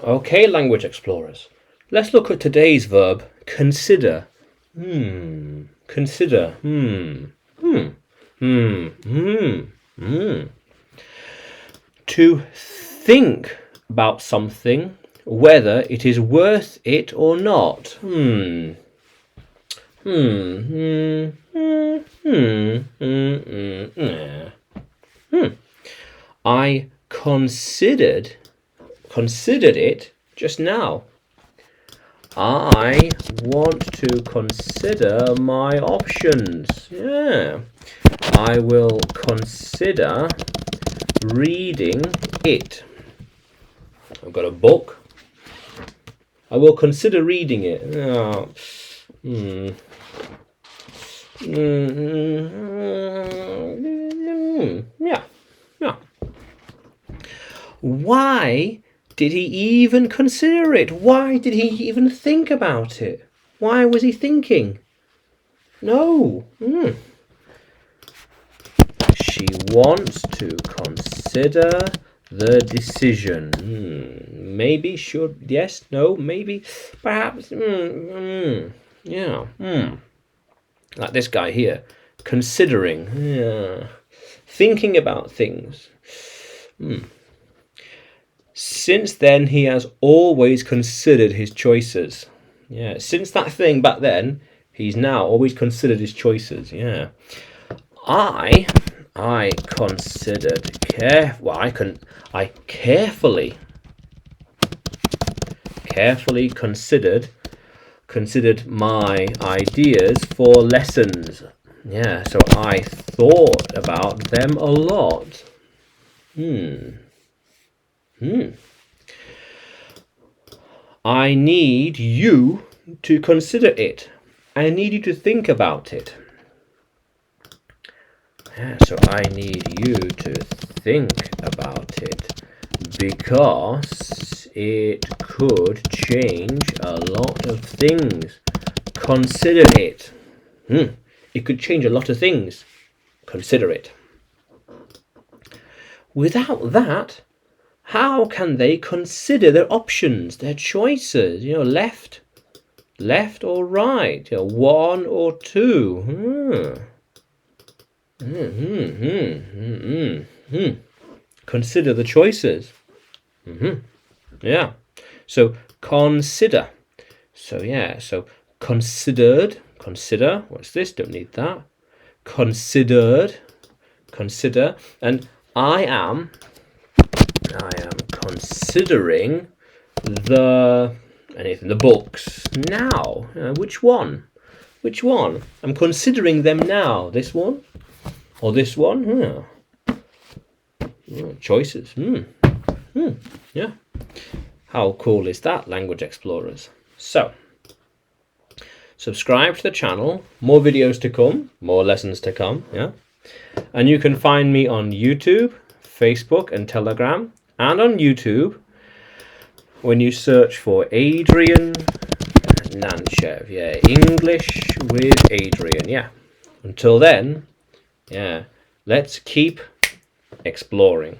Okay, language explorers. Let's look at today's verb, consider. Consider. To think about something, whether it is worth it or not. I considered it just now. I want to consider my options. Yeah. I will consider reading it. I've got a book. I will consider reading it. Oh. Yeah. Why did he even consider it? Why did he even think about it? Why was he thinking? No. She wants to consider the decision. Maybe, should, yes, no, maybe, perhaps. Yeah. Like this guy here, considering. Yeah. Thinking about things. Since then, he has always considered his choices. Yeah. Since that thing back then, he's now always considered his choices. Yeah. I considered I carefully considered my ideas for lessons. Yeah, so I thought about them a lot. I need you to consider it. I need you to think about it. Yeah, so I need you to think about it because it could change a lot of things. Consider it. It could change a lot of things. Consider it. Without that, how can they consider their options, their choices? Left or right? One or two? Consider the choices. Yeah. So consider. So considered. Consider. What's this? Don't need that. Considered. Consider. And I am considering the books now. Which one? I'm considering them now. This one or this one? Choices. Yeah. How cool is that, language explorers? So, subscribe to the channel. More videos to come. More lessons to come. Yeah. And you can find me on YouTube, Facebook, and Telegram. And on YouTube, when you search for Adrian Nanchev. Yeah, English with Adrian. Yeah. Until then, yeah, let's keep exploring.